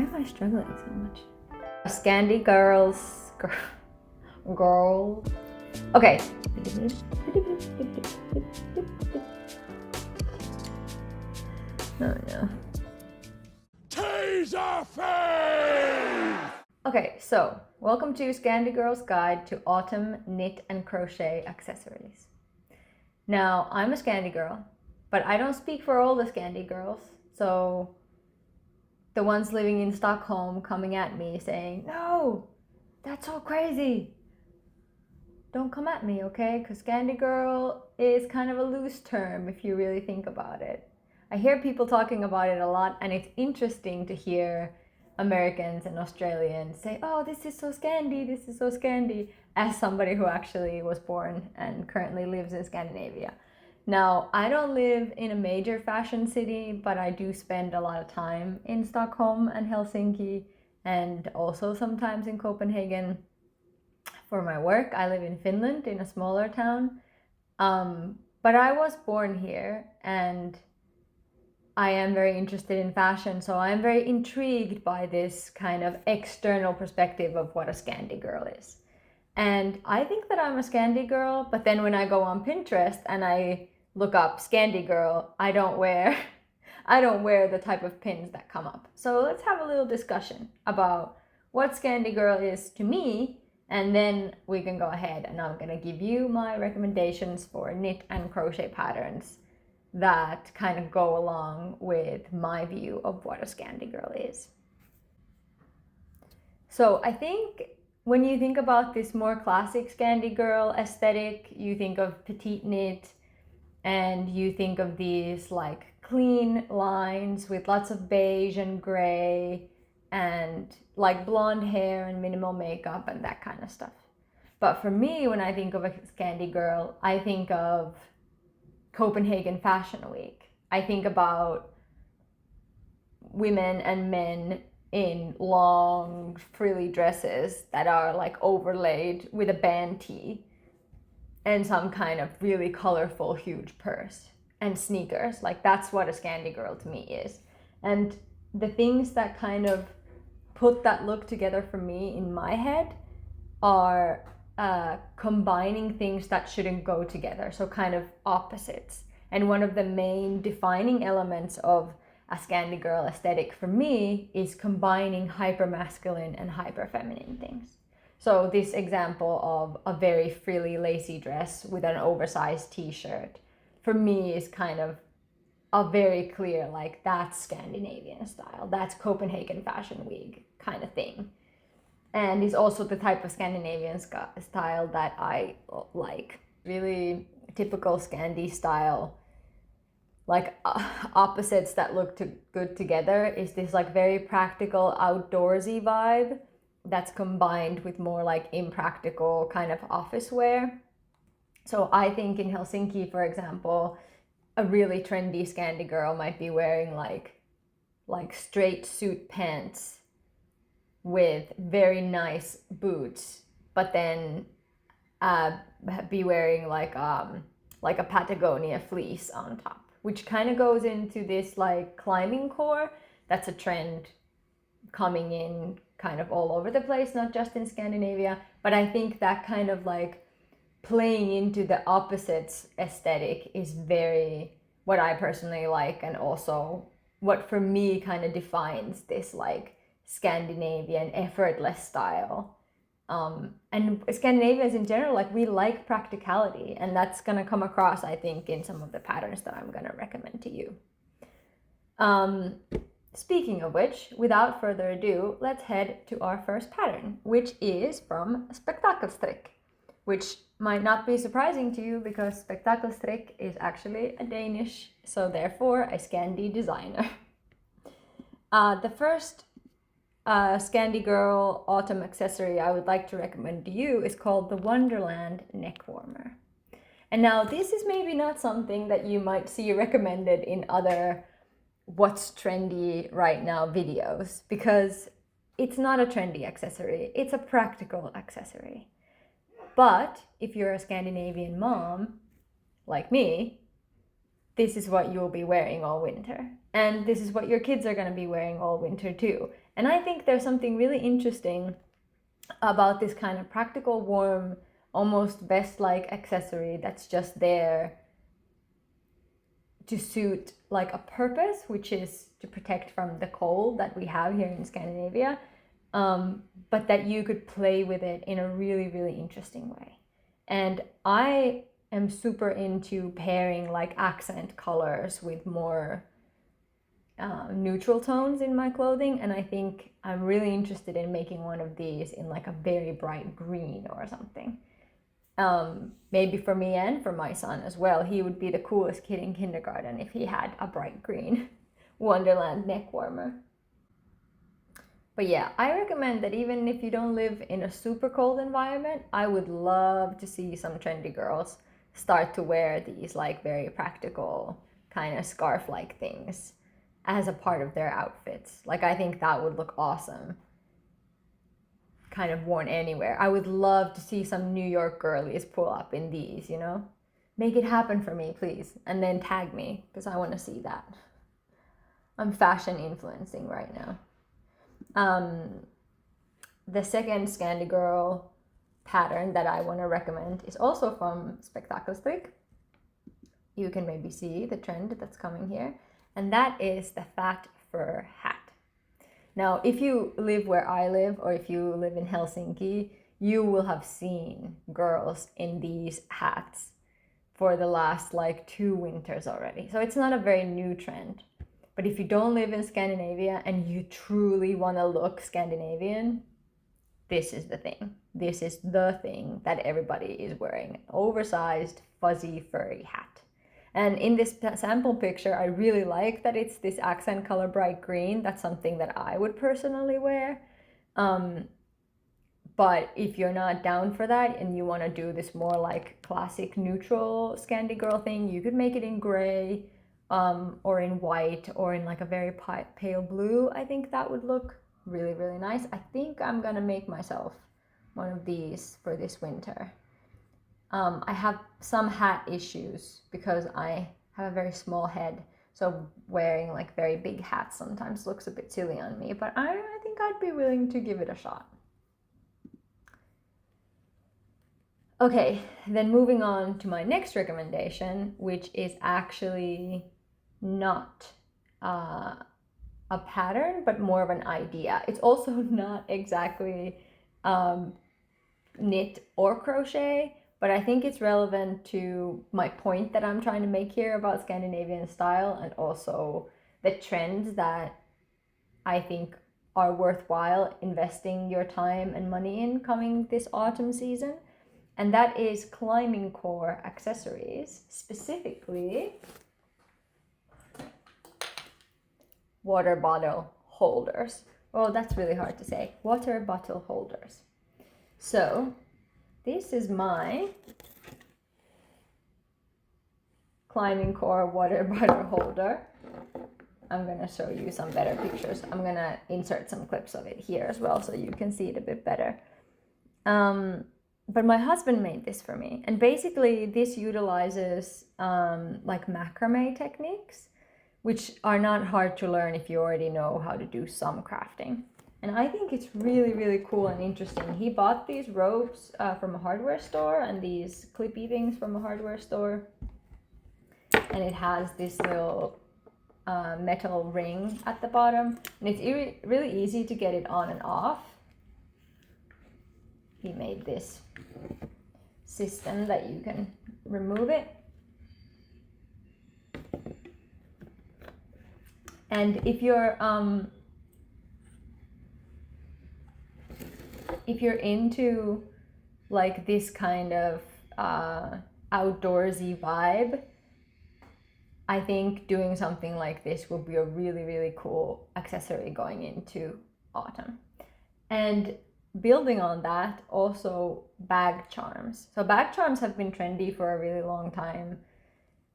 am I struggling so much? Scandi girls. Girl. Okay. Oh no. Okay, so welcome to Scandi Girl's Guide to Autumn Knit and Crochet Accessories. Now, I'm a Scandi girl, but I don't speak for all the Scandi girls, so the ones living in Stockholm coming at me saying, no, that's so crazy. Don't come at me, okay? Because Scandi girl is kind of a loose term if you really think about it. I hear people talking about it a lot, and it's interesting to hear Americans and Australians say, oh, this is so Scandi, this is so Scandi, as somebody who actually was born and currently lives in Scandinavia. Now, I don't live in a major fashion city, but I do spend a lot of time in Stockholm and Helsinki, and also sometimes in Copenhagen. For my work, I live in Finland, in a smaller town. But I was born here, and I am very interested in fashion, so I'm very intrigued by this kind of external perspective of what a Scandi girl is. And I think that I'm a Scandi girl, but then when I go on Pinterest and I look up Scandi girl, I don't wear the type of pins that come up. So let's have a little discussion about what Scandi girl is to me, and then we can go ahead and I'm gonna give you my recommendations for knit and crochet patterns that kind of go along with my view of what a Scandi girl is. So I think when you think about this more classic Scandi girl aesthetic, you think of petite knit, and you think of these like clean lines with lots of beige and gray and like blonde hair and minimal makeup and that kind of stuff. But for me, when I think of a Scandi girl, I think of Copenhagen Fashion Week. I think about women and men in long frilly dresses that are like overlaid with a band tee and some kind of really colorful huge purse and sneakers. Like that's what a Scandi girl to me is. And the things that kind of put that look together for me in my head are combining things that shouldn't go together, so kind of opposites. And one of the main defining elements of a Scandi girl aesthetic for me is combining hyper masculine and hyper feminine things. So this example of a very frilly lacy dress with an oversized t-shirt for me is kind of a very clear, like that's Scandinavian style, that's Copenhagen Fashion Week kind of thing. And it's also the type of Scandinavian style that I like. Really typical Scandi style, like opposites that look good together, is this like very practical outdoorsy vibe that's combined with more like impractical kind of office wear. So I think in Helsinki, for example, a really trendy Scandi girl might be wearing like straight suit pants with very nice boots, but then be wearing like a Patagonia fleece on top, which kind of goes into this like climbing core. That's a trend coming in kind of all over the place, not just in Scandinavia, but I think that kind of like playing into the opposites aesthetic is very what I personally like, and also what for me kind of defines this like Scandinavian effortless style. And Scandinavians in general, like we like practicality, and that's gonna come across, I think, in some of the patterns that I'm gonna recommend to you. Speaking of which, without further ado, let's head to our first pattern, which is from Spektakelstrikk, which might not be surprising to you because Spektakelstrikk is actually a Danish, so therefore a Scandi designer. The first Scandi girl autumn accessory I would like to recommend to you is called the Wonderland neck warmer. And now this is maybe not something that you might see recommended in other what's trendy right now videos, because it's not a trendy accessory, it's a practical accessory. But if you're a Scandinavian mom, like me, this is what you'll be wearing all winter. And this is what your kids are going to be wearing all winter too. And I think there's something really interesting about this kind of practical, warm, almost vest-like accessory that's just there to suit like a purpose, which is to protect from the cold that we have here in Scandinavia, but that you could play with it in a really, really interesting way. And I am super into pairing like accent colors with more neutral tones in my clothing, and I think I'm really interested in making one of these in like a very bright green or something. Maybe for me and for my son as well. He would be the coolest kid in kindergarten if he had a bright green Wonderland neck warmer. But yeah, I recommend that even if you don't live in a super cold environment, I would love to see some trendy girls start to wear these like very practical kind of scarf-like things as a part of their outfits. Like, I think that would look awesome, kind of worn anywhere. I would love to see some New York girlies pull up in these, you know? Make it happen for me, please. And then tag me, because I want to see that. I'm fashion influencing right now. The second Scandi Girl pattern that I want to recommend is also from Spektakelstrikk. You can maybe see the trend that's coming here. And that is the fat fur hat. Now, if you live where I live, or if you live in Helsinki, you will have seen girls in these hats for the last like 2 winters already. So it's not a very new trend. But if you don't live in Scandinavia and you truly want to look Scandinavian, this is the thing. This is the thing that everybody is wearing. An oversized, fuzzy, furry hat. And in this sample picture, I really like that it's this accent color bright green. That's something that I would personally wear. But if you're not down for that and you want to do this more like classic neutral Scandi girl thing, you could make it in gray, or in white, or in like a very pale blue. I think that would look really, really nice. I think I'm gonna make myself one of these for this winter. I have some hat issues because I have a very small head, so wearing like very big hats sometimes looks a bit silly on me, but I think I'd be willing to give it a shot. Okay, then moving on to my next recommendation, which is actually not a pattern, but more of an idea. It's also not exactly knit or crochet, but I think it's relevant to my point that I'm trying to make here about Scandinavian style, and also the trends that I think are worthwhile investing your time and money in coming this autumn season. And that is climbing core accessories, specifically water bottle holders. Oh, that's really hard to say. Water bottle holders. So this is my climbing core water bottle holder. I'm gonna show you some better pictures. I'm gonna insert some clips of it here as well so you can see it a bit better. But my husband made this for me, and basically this utilizes like macrame techniques, which are not hard to learn if you already know how to do some crafting. And I think it's really, really cool and interesting. He bought these ropes from a hardware store, and these clippy things from a hardware store. And it has this little metal ring at the bottom, and it's really easy to get it on and off. He made this system that you can remove it. And if you're into like this kind of outdoorsy vibe, I think doing something like this will be a really, really cool accessory going into autumn. And building on that, also bag charms. So bag charms have been trendy for a really long time,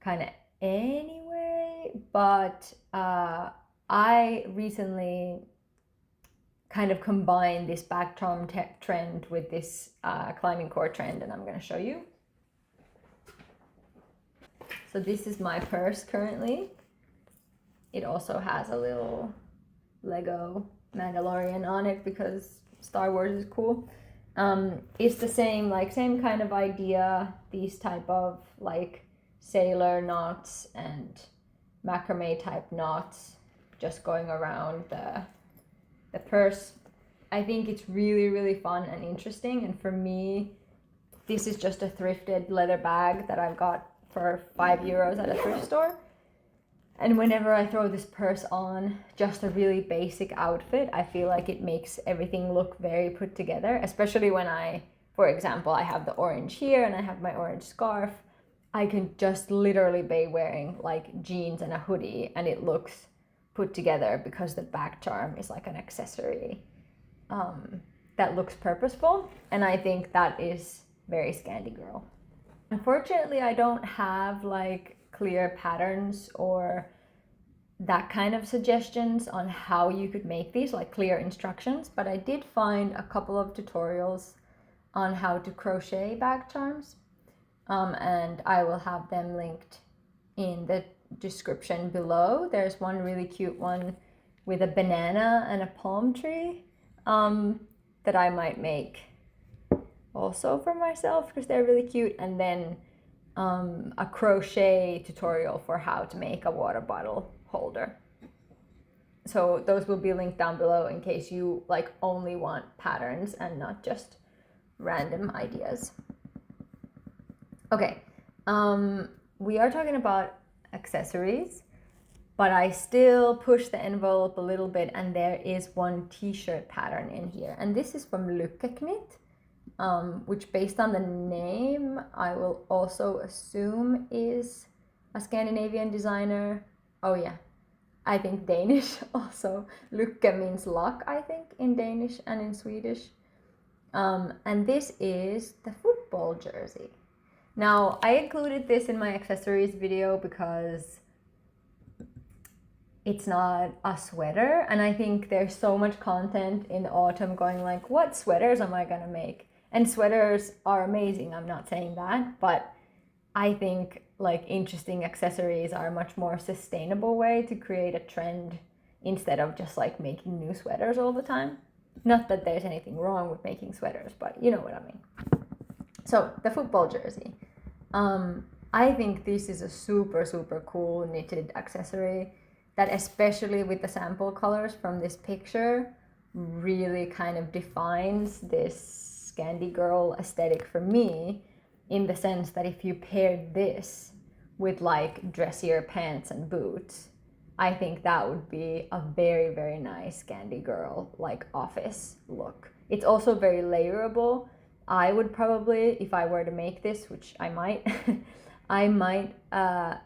kind of anyway, but I recently kind of combined this bag charm trend with this climbing core trend, and I'm going to show you. So this is my purse currently. It also has a little Lego Mandalorian on it because Star Wars is cool. It's the same kind of idea, these type of like sailor knots and macrame type knots just going around the purse. I think it's really, really fun and interesting, and for me this is just a thrifted leather bag that I've got for €5 at a thrift store. And whenever I throw this purse on, just a really basic outfit, I feel like it makes everything look very put together, especially when for example, I have the orange here and I have my orange scarf. I can just literally be wearing like jeans and a hoodie and it looks put together because the back charm is like an accessory that looks purposeful. And I think that is very Scandi girl. Unfortunately, I don't have like clear patterns or that kind of suggestions on how you could make these, like clear instructions, but I did find a couple of tutorials on how to crochet bag charms, and I will have them linked in the description below. There's one really cute one with a banana and a palm tree that I might make also for myself because they're really cute, and then a crochet tutorial for how to make a water bottle holder. So those will be linked down below in case you like only want patterns and not just random ideas. Okay, we are talking about accessories, but I still push the envelope a little bit, and there is one t-shirt pattern in here, and this is from Lykkeknit, which based on the name I will also assume is a Scandinavian designer. Oh yeah, I think Danish also. Lykke means luck, I think, in Danish and in Swedish. And this is the football jersey. Now, I included this in my accessories video because it's not a sweater, and I think there's so much content in the autumn going like, what sweaters am I gonna make? And sweaters are amazing, I'm not saying that, but I think like interesting accessories are a much more sustainable way to create a trend instead of just like making new sweaters all the time. Not that there's anything wrong with making sweaters, but you know what I mean. So the football jersey. I think this is a super, super cool knitted accessory that, especially with the sample colors from this picture, really kind of defines this Scandi girl aesthetic for me, in the sense that if you paired this with like dressier pants and boots, I think that would be a very, very nice Scandi girl like office look. It's also very layerable. I would probably, if I were to make this, which I might, I might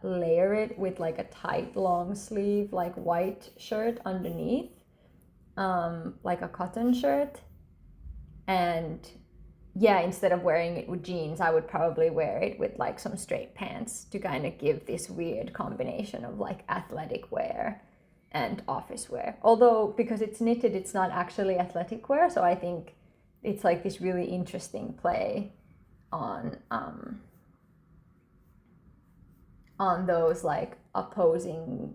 layer it with like a tight long sleeve like white shirt underneath, like a cotton shirt. And yeah, instead of wearing it with jeans, I would probably wear it with like some straight pants to kind of give this weird combination of like athletic wear and office wear. Although because it's knitted, it's not actually athletic wear, so I think it's like this really interesting play on those like opposing,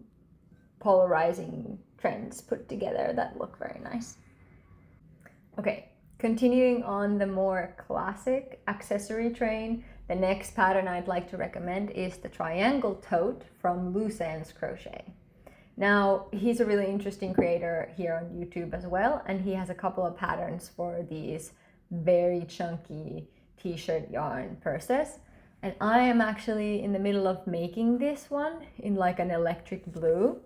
polarizing trends put together that look very nice. Okay. Continuing on the more classic accessory train, the next pattern I'd like to recommend is the Triangle Tote from Loose Ends Crochet. Now, he's a really interesting creator here on YouTube as well, and he has a couple of patterns for these very chunky t-shirt yarn purses. And I am actually in the middle of making this one in like an electric blue.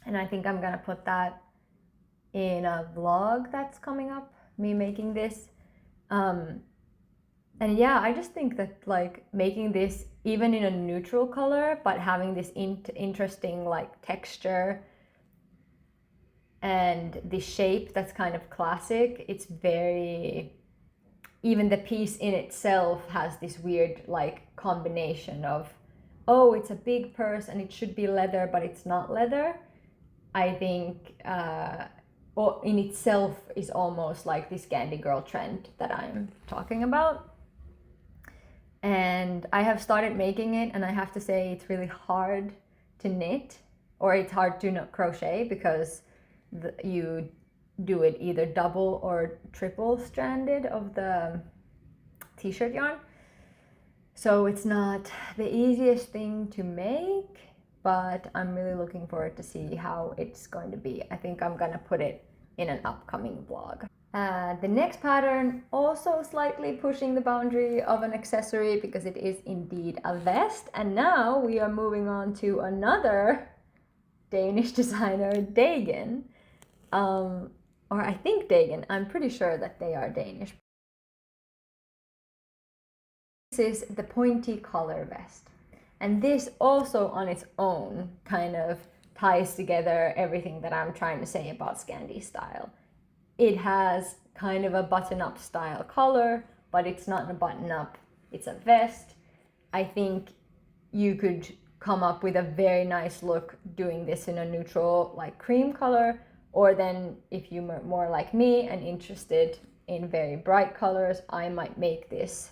And I think I'm gonna put that in a vlog that's coming up, me making this. And yeah, I just think that like making this even in a neutral color, but having this interesting like texture and the shape that's kind of classic, it's very, even the piece in itself has this weird like combination of, oh, it's a big purse and it should be leather, but it's not leather. I think or in itself is almost like this Scandi girl trend that I'm talking about. and I have started making it, and I have to say it's really hard to knit, or it's hard to crochet because you do it either double or triple stranded of the t-shirt yarn. So it's not the easiest thing to make, but I'm really looking forward to see how it's going to be. I think I'm gonna put it in an upcoming vlog. The next pattern, also slightly pushing the boundary of an accessory because it is indeed a vest. And now we are moving on to another Danish designer, Dagen. Or I think Dagen, I'm pretty sure that they are Danish. This is the Pointy Collar vest. And this also on its own kind of ties together everything that I'm trying to say about Scandi style. It has kind of a button-up style collar, but it's not a button-up, it's a vest. I think you could come up with a very nice look doing this in a neutral, like cream color, or then if you're more like me and interested in very bright colors, I might make this.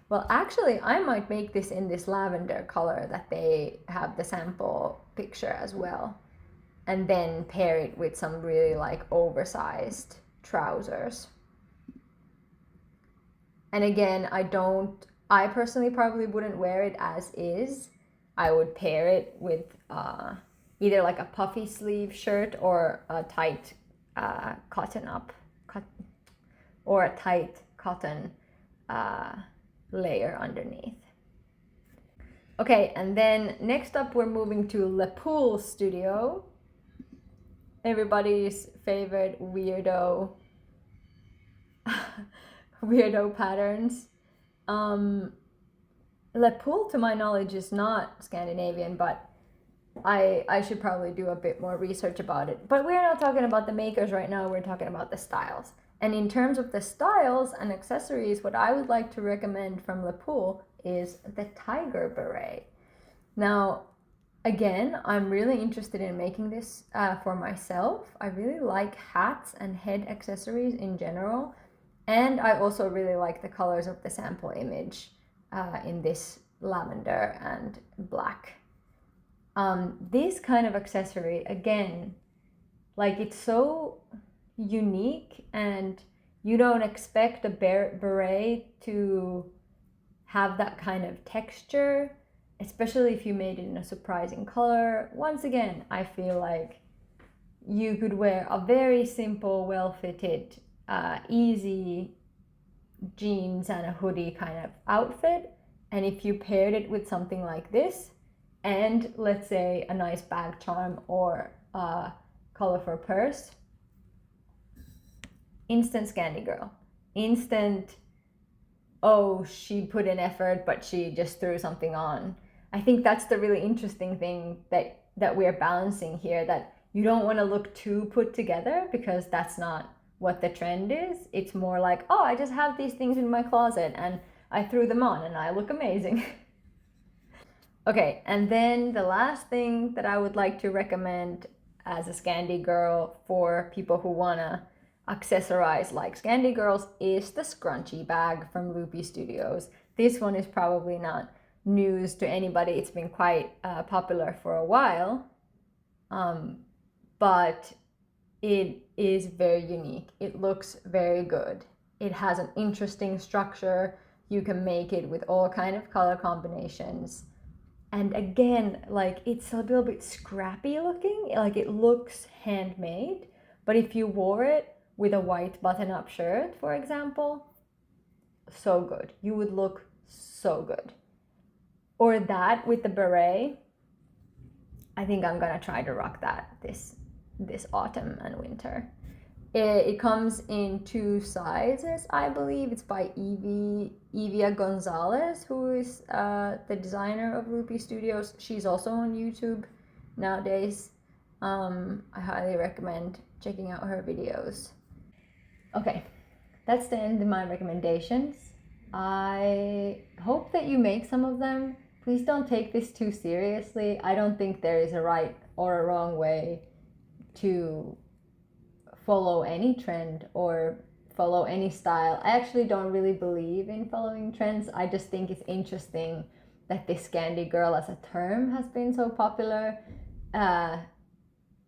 Well, actually, I might make this in this lavender color that they have the sample picture as well. And then pair it with some really like oversized trousers. And again, I personally probably wouldn't wear it as is. I would pair it with either like a puffy sleeve shirt or a tight cotton layer underneath. Okay, and then next up we're moving to Le Pool Studio. Everybody's favorite weirdo patterns. Le Pool, to my knowledge, is not Scandinavian, but I should probably do a bit more research about it. But we're not talking about the makers right now, we're talking about the styles. And in terms of the styles and accessories, what I would like to recommend from Le Pool is the Tiger Beret. Now, again, I'm really interested in making this for myself. I really like hats and head accessories in general. And I also really like the colors of the sample image in this lavender and black. This kind of accessory, again, like it's so unique and you don't expect a beret to have that kind of texture, especially if you made it in a surprising color. Once again, I feel like you could wear a very simple, well-fitted, easy jeans and a hoodie kind of outfit, and if you paired it with something like this and let's say a nice bag charm or a colorful purse, instant Scandi girl. Instant, oh, she put in effort but she just threw something on. I think that's the really interesting thing that we're balancing here, that you don't want to look too put together because that's not what the trend is. It's more like, oh, I just have these things in my closet and I threw them on and I look amazing. Okay, and then the last thing that I would like to recommend as a Scandi girl for people who wanna accessorize like Scandi girls is the Scrunchie Bag from Loopy Studios. This one is probably not news to anybody. It's been quite popular for a while, but it is very unique. It looks very good. It has an interesting structure. You can make it with all kind of color combinations. And again, like it's a little bit scrappy looking, like it looks handmade, but if you wore it with a white button-up shirt, for example, so good. You would look so good. Or that with the beret. I think I'm gonna try to rock that this autumn and winter. It comes in 2 sizes, I believe. It's by Evia Gonzalez, who is the designer of Loopy Studios. She's also on YouTube nowadays. I highly recommend checking out her videos. Okay, that's the end of my recommendations. I hope that you make some of them. Please don't take this too seriously. I don't think there is a right or a wrong way to follow any trend or follow any style. I actually don't really believe in following trends. I just think it's interesting that this Scandi girl as a term has been so popular,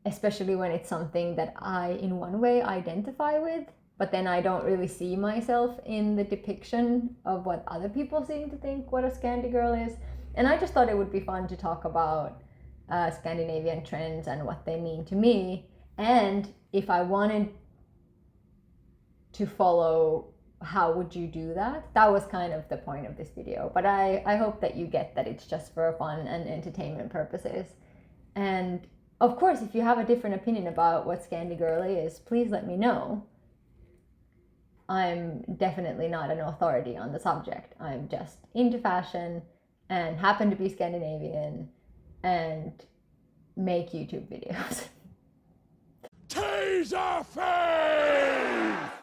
especially when it's something that I in one way identify with, but then I don't really see myself in the depiction of what other people seem to think what a Scandi girl is. And I just thought it would be fun to talk about Scandinavian trends and what they mean to me. And if I wanted to follow, how would you do that? That was kind of the point of this video. But I hope that you get that it's just for fun and entertainment purposes. And of course, if you have a different opinion about what Scandi girl is, please let me know. I'm definitely not an authority on the subject. I'm just into fashion and happen to be Scandinavian and make YouTube videos. Taser face!